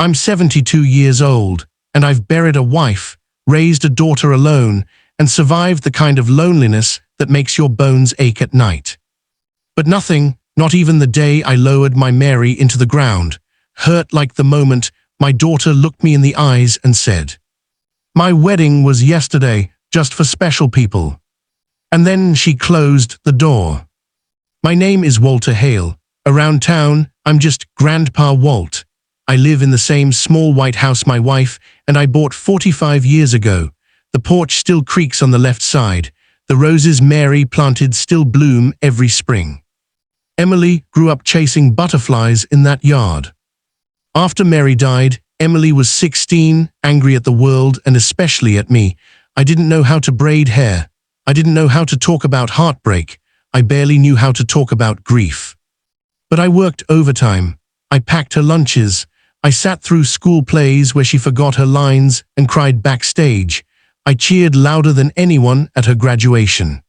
I'm 72 years old, and I've buried a wife, raised a daughter alone, and survived the kind of loneliness that makes your bones ache at night. But nothing, not even the day I lowered my Mary into the ground, hurt like the moment my daughter looked me in the eyes and said, "My wedding was yesterday, just for special people." And then she closed the door. My name is Walter Hale. Around town, I'm just Grandpa Walt. I live in the same small white house my wife and I bought 45 years ago. The porch still creaks on the left side. The roses Mary planted still bloom every spring. Emily grew up chasing butterflies in that yard. After Mary died, Emily was 16, angry at the world and especially at me. I didn't know how to braid hair. I didn't know how to talk about heartbreak. I barely knew how to talk about grief. But I worked overtime. I packed her lunches. I sat through school plays where she forgot her lines and cried backstage. I cheered louder than anyone at her graduation.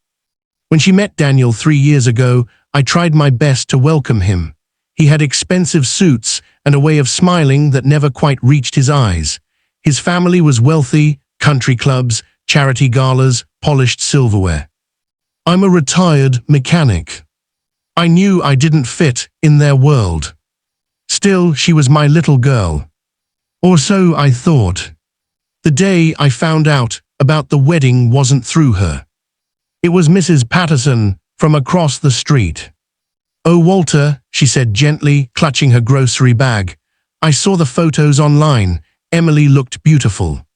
When she met Daniel 3 years ago, I tried my best to welcome him. He had expensive suits and a way of smiling that never quite reached his eyes. His family was wealthy, country clubs, charity galas, polished silverware. I'm a retired mechanic. I knew I didn't fit in their world. Still, she was my little girl. Or so I thought. The day I found out about the wedding wasn't through her. It was Mrs. Patterson from across the street. "Oh, Walter," she said gently, clutching her grocery bag. "I saw the photos online. Emily looked beautiful."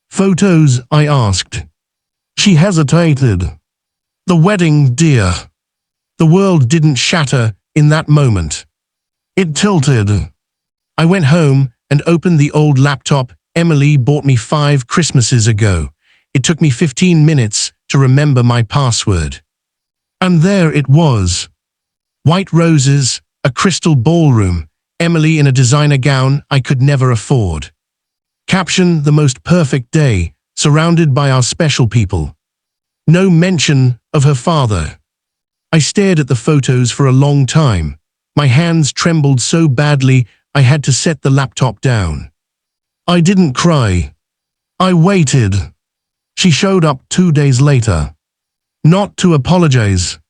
"Photos?" I asked. She hesitated. "The wedding, dear." The world didn't shatter in that moment. It tilted. I went home and opened the old laptop Emily bought me 5 Christmases ago. It took me 15 minutes to remember my password. And there it was. White roses, a crystal ballroom, Emily in a designer gown I could never afford. Caption: the most perfect day, surrounded by our special people. No mention of her father. I stared at the photos for a long time. My hands trembled so badly I had to set the laptop down. I didn't cry. I waited. She showed up 2 days later. Not to apologize.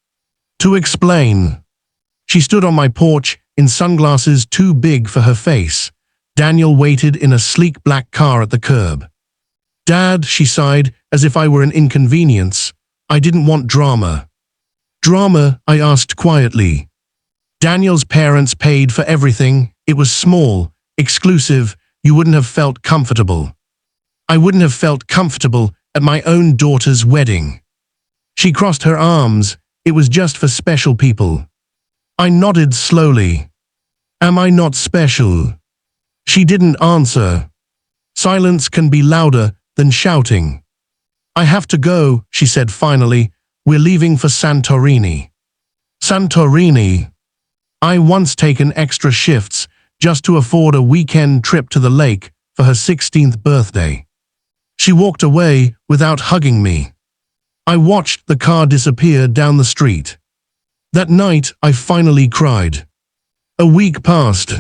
To explain. She stood on my porch in sunglasses too big for her face. Daniel waited in a sleek black car at the curb. "Dad," she sighed, as if I were an inconvenience. "I didn't want drama." "Drama?" I asked quietly. Daniel's parents paid for everything. It was small, exclusive. You wouldn't have felt comfortable. I wouldn't have felt comfortable at my own daughter's wedding. She crossed her arms. It was just for special people. I nodded slowly. "Am I not special?" She didn't answer. Silence can be louder than shouting. "I have to go," she said finally. "We're leaving for Santorini." Santorini. I once taken extra shifts just to afford a weekend trip to the lake for her 16th birthday. She walked away without hugging me. I watched the car disappear down the street. That night, I finally cried. A week passed.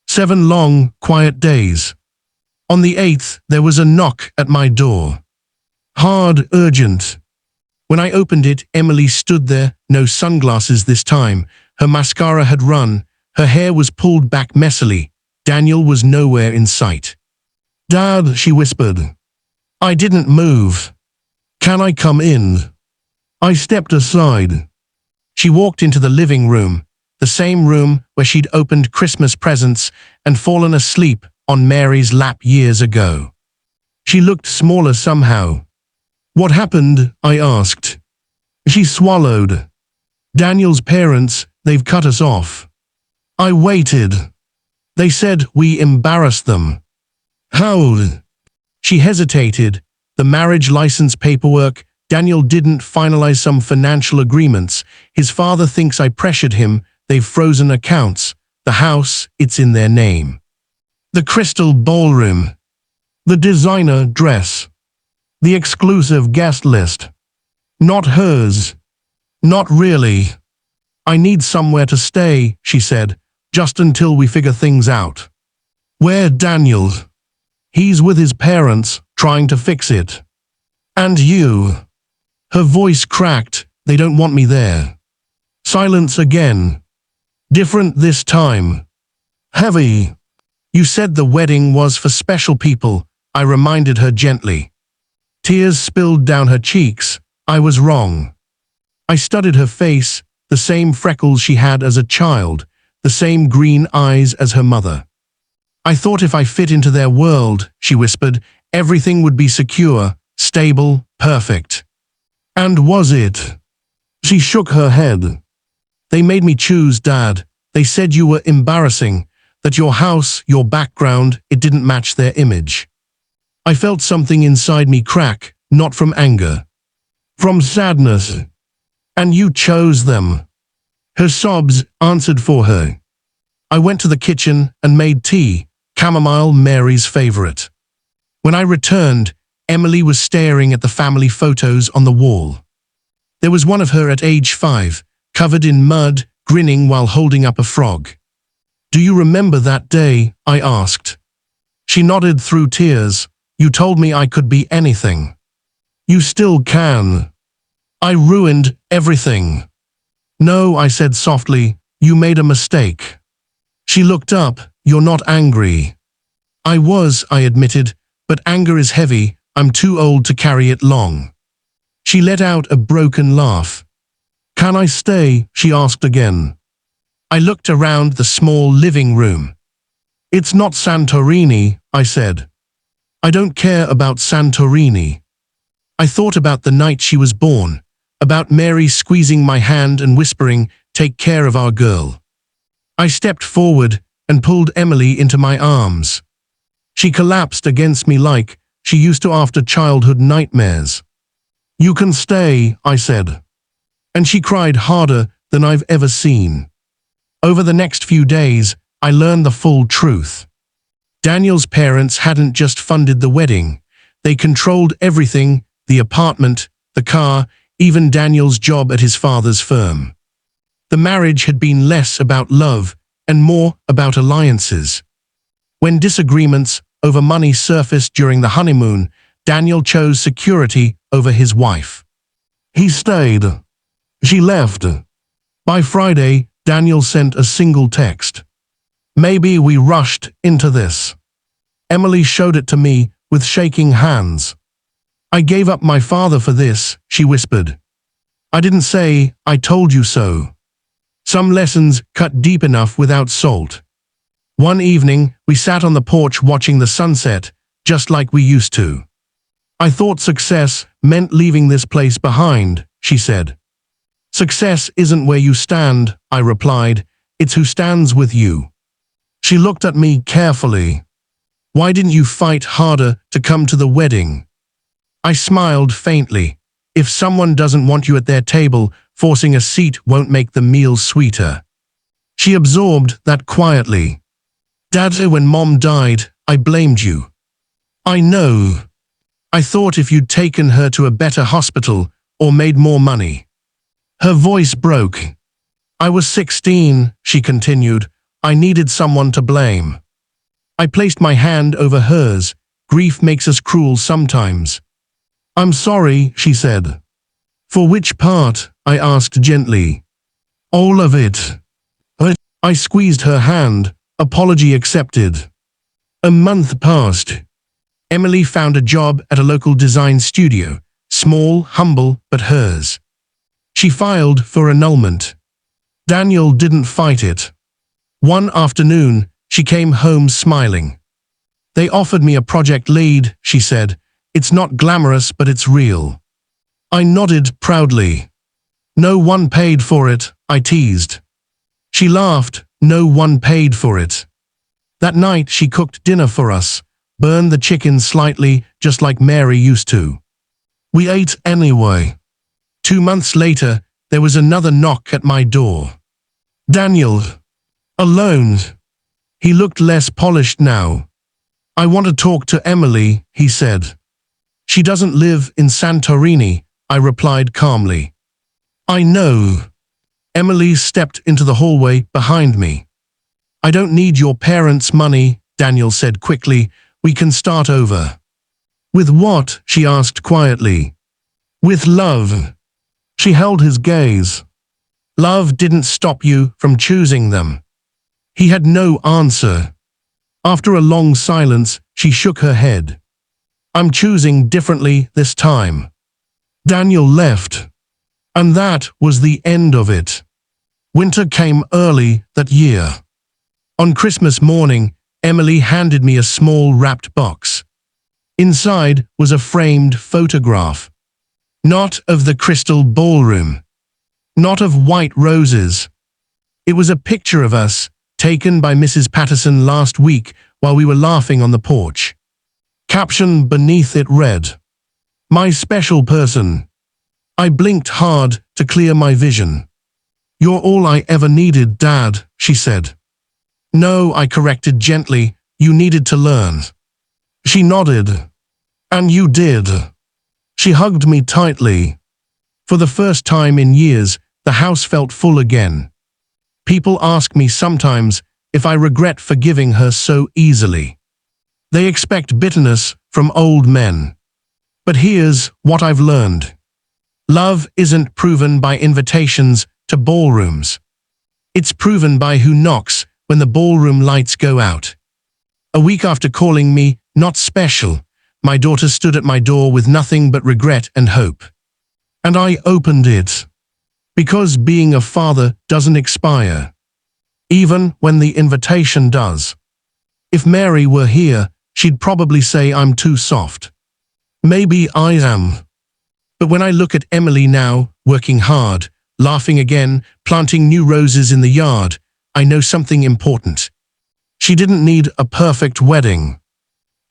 7 long, quiet days. On the 8th, there was a knock at my door. Hard, urgent. When I opened it, Emily stood there, no sunglasses this time. Her mascara had run. Her hair was pulled back messily. Daniel was nowhere in sight. "Dad," she whispered. I didn't move. "Can I come in?" I stepped aside. She walked into the living room, the same room where she'd opened Christmas presents and fallen asleep on Mary's lap years ago. She looked smaller somehow. "What happened?" I asked. She swallowed. "Daniel's parents, they've cut us off." I waited. "They said we embarrassed them." "How?" She hesitated. "The marriage license paperwork, Daniel didn't finalize some financial agreements. His father thinks I pressured him. They've frozen accounts. The house, it's in their name. The crystal ballroom. The designer dress. The exclusive guest list. Not hers. Not really. I need somewhere to stay," she said, "just until we figure things out." Where Daniel? He's with his parents, trying to fix it. And you? Her voice cracked. They don't want me there. Silence again. Different this time. Heavy. You said the wedding was for special people, I reminded her gently. Tears spilled down her cheeks. I was wrong. I studied her face, the same freckles she had as a child, the same green eyes as her mother. I thought if I fit into their world, she whispered, everything would be secure, stable, perfect. And was it? She shook her head. They made me choose, Dad. They said you were embarrassing, that your house, your background, it didn't match their image. I felt something inside me crack, not from anger. From sadness. And you chose them. Her sobs answered for her. I went to the kitchen and made tea, chamomile, Mary's favorite. When I returned, Emily was staring at the family photos on the wall. There was one of her at age 5, covered in mud, grinning while holding up a frog. Do you remember that day? I asked. She nodded through tears. You told me I could be anything. You still can. I ruined everything. No, I said softly, you made a mistake. She looked up. You're not angry. I was, I admitted, but anger is heavy. I'm too old to carry it long. She let out a broken laugh. Can I stay? She asked again. I looked around the small living room. It's not Santorini, I said. I don't care about Santorini. I thought about the night she was born, about Mary squeezing my hand and whispering, take care of our girl. I stepped forward and pulled Emily into my arms. She collapsed against me like she used to after childhood nightmares. You can stay, I said. And she cried harder than I've ever seen. Over the next few days, I learned the full truth. Daniel's parents hadn't just funded the wedding. They controlled everything, the apartment, the car, even Daniel's job at his father's firm. The marriage had been less about love and more about alliances. When disagreements over money surfaced during the honeymoon, Daniel chose security over his wife. He stayed. She left. By Friday, Daniel sent a single text. Maybe we rushed into this. Emily showed it to me with shaking hands. I gave up my father for this, she whispered. I didn't say, I told you so. Some lessons cut deep enough without salt. One evening, we sat on the porch watching the sunset, just like we used to. I thought success meant leaving this place behind, she said. Success isn't where you stand, I replied. It's who stands with you. She looked at me carefully. Why didn't you fight harder to come to the wedding? I smiled faintly. If someone doesn't want you at their table, forcing a seat won't make the meal sweeter. She absorbed that quietly. Dad, when Mom died, I blamed you. I know. I thought if you'd taken her to a better hospital or made more money. Her voice broke. I was 16, she continued. I needed someone to blame. I placed my hand over hers. Grief makes us cruel sometimes. I'm sorry, she said. For which part? I asked gently. All of it. I squeezed her hand. Apology accepted. A month passed. Emily found a job at a local design studio, small, humble, but hers. She filed for annulment. Daniel didn't fight it. One afternoon, she came home smiling. They offered me a project lead, she said. It's not glamorous, but it's real. I nodded proudly. No one paid for it, I teased. She laughed. No one paid for it. That night she cooked dinner for us, burned the chicken slightly, just like Mary used to. We ate anyway. 2 months later, there was another knock at my door. Daniel. Alone. He looked less polished now. I want to talk to Emily, he said. She doesn't live in Santorini, I replied calmly. I know. Emily stepped into the hallway behind me. I don't need your parents' money, Daniel said quickly. We can start over. With what? She asked quietly. With love. She held his gaze. Love didn't stop you from choosing them. He had no answer. After a long silence, she shook her head. I'm choosing differently this time. Daniel left. And that was the end of it. Winter came early that year. On Christmas morning, Emily handed me a small wrapped box. Inside was a framed photograph. Not of the crystal ballroom. Not of white roses. It was a picture of us, taken by Mrs. Patterson last week while we were laughing on the porch. Caption beneath it read, "My special person." I blinked hard to clear my vision. "You're all I ever needed, Dad," she said. "No," I corrected gently, "you needed to learn." She nodded. "And you did." She hugged me tightly. For the first time in years, the house felt full again. People ask me sometimes if I regret forgiving her so easily. They expect bitterness from old men. But here's what I've learned. Love isn't proven by invitations to ballrooms. It's proven by who knocks when the ballroom lights go out. A week after calling me not special, my daughter stood at my door with nothing but regret and hope. And I opened it. Because being a father doesn't expire. Even when the invitation does. If Mary were here, she'd probably say I'm too soft. Maybe I am. But when I look at Emily now, working hard, laughing again, planting new roses in the yard, I know something important. She didn't need a perfect wedding.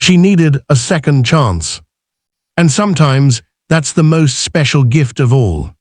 She needed a second chance. And sometimes, that's the most special gift of all.